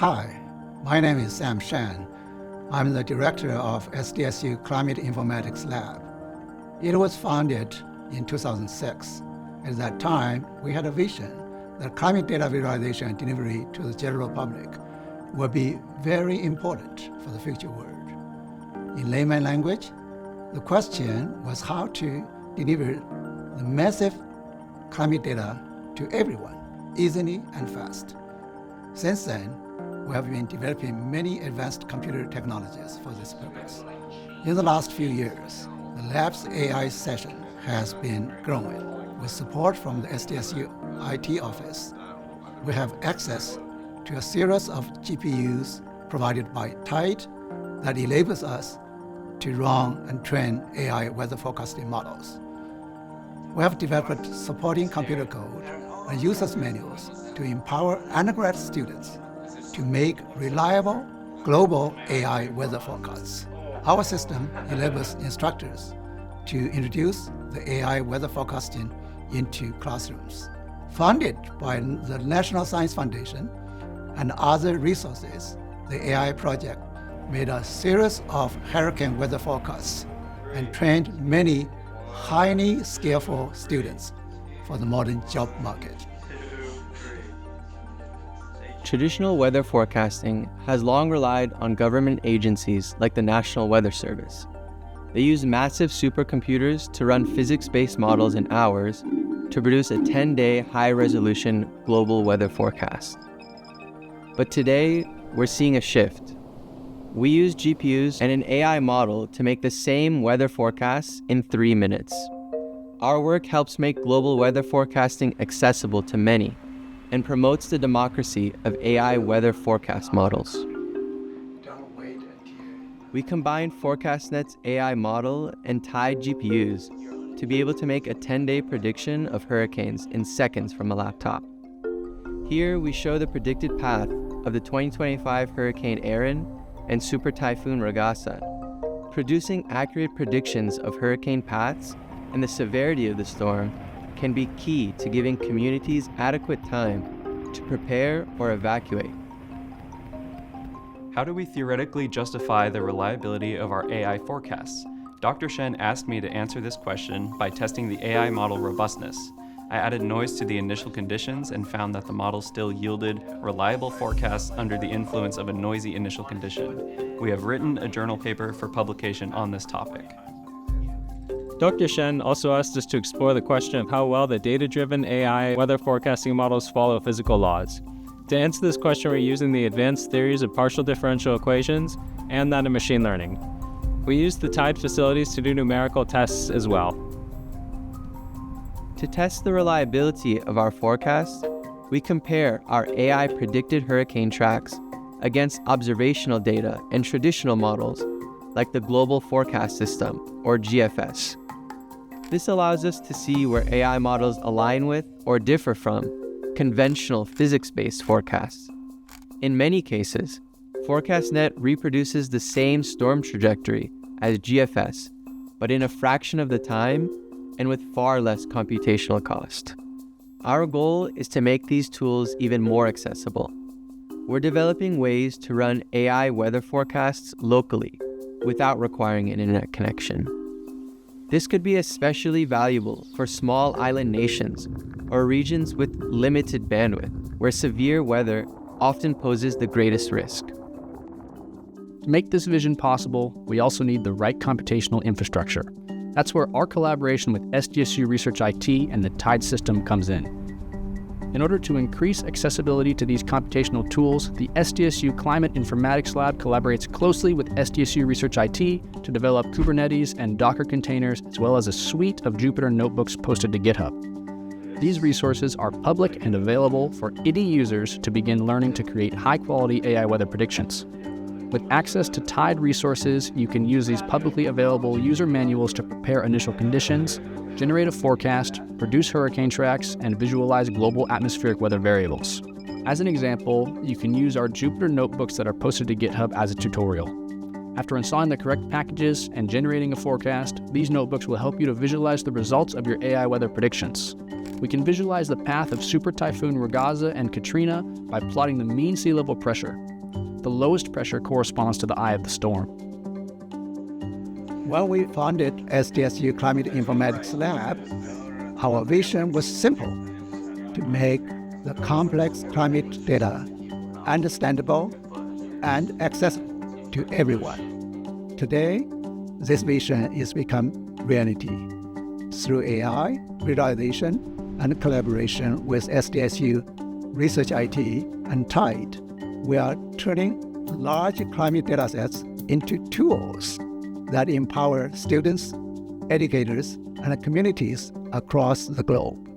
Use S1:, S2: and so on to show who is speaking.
S1: Hi, my name is Sam Shan. I'm the director of SDSU Climate Informatics Lab. It was founded in 2006. At that time, we had a vision that climate data visualization and delivery to the general public would be very important for the future world. In layman language, the question was how to deliver the massive climate data to everyone, easily and fast. Since then, we have been developing many advanced computer technologies for this purpose. In the last few years, the lab's AI session has been growing. With support from the SDSU IT office, we have access to a series of GPUs provided by Tide that enables us to run and train AI weather forecasting models. We have developed supporting computer code and users manuals to empower undergrad students to make reliable global AI weather forecasts. Our system enables instructors to introduce the AI weather forecasting into classrooms. Funded by the National Science Foundation and other resources, the AI project made a series of hurricane weather forecasts and trained many highly skillful students for the modern job market.
S2: Traditional weather forecasting has long relied on government agencies like the National Weather Service. They use massive supercomputers to run physics-based models in hours to produce a 10-day high-resolution global weather forecast. But today, we're seeing a shift. We use GPUs and an AI model to make the same weather forecasts in 3 minutes. Our work helps make global weather forecasting accessible to many and promotes the democracy of AI weather forecast models. We combined ForecastNet's AI model and Tide GPUs to be able to make a 10-day prediction of hurricanes in seconds from a laptop. Here we show the predicted path of the 2025 Hurricane Erin and Super Typhoon Ragasa. Producing accurate predictions of hurricane paths and the severity of the storm can be key to giving communities adequate time to prepare or evacuate.
S3: How do we theoretically justify the reliability of our AI forecasts? Dr. Shen asked me to answer this question by testing the AI model robustness. I added noise to the initial conditions and found that the model still yielded reliable forecasts under the influence of a noisy initial condition. We have written a journal paper for publication on this topic.
S4: Dr. Shen also asked us to explore the question of how well the data-driven AI weather forecasting models follow physical laws. To answer this question, we're using the advanced theories of partial differential equations and that of machine learning. We used the Tide facilities to do numerical tests as well.
S2: To test the reliability of our forecasts, we compare our AI predicted hurricane tracks against observational data and traditional models like the Global Forecast System, or GFS. This allows us to see where AI models align with or differ from conventional physics-based forecasts. In many cases, ForecastNet reproduces the same storm trajectory as GFS, but in a fraction of the time and with far less computational cost. Our goal is to make these tools even more accessible. We're developing ways to run AI weather forecasts locally without requiring an internet connection. This could be especially valuable for small island nations or regions with limited bandwidth, where severe weather often poses the greatest risk.
S5: To make this vision possible, we also need the right computational infrastructure. That's where our collaboration with SDSU Research IT and the Tide system comes in. In order to increase accessibility to these computational tools, the SDSU Climate Informatics Lab collaborates closely with SDSU Research IT to develop Kubernetes and Docker containers, as well as a suite of Jupyter notebooks posted to GitHub. These resources are public and available for any users to begin learning to create high-quality AI weather predictions. With access to Tide resources, you can use these publicly available user manuals to prepare initial conditions, generate a forecast, produce hurricane tracks, and visualize global atmospheric weather variables. As an example, you can use our Jupyter notebooks that are posted to GitHub as a tutorial. After installing the correct packages and generating a forecast, these notebooks will help you to visualize the results of your AI weather predictions. We can visualize the path of Super Typhoon Ragaza and Katrina by plotting the mean sea level pressure. The lowest pressure corresponds to the eye of the storm.
S1: When we founded SDSU Climate Informatics Lab, our vision was simple: to make the complex climate data understandable and accessible to everyone. Today, this vision is become reality. Through AI, visualization, and collaboration with SDSU Research IT and TIDE, we are turning large climate datasets into tools that empower students, educators, and communities across the globe.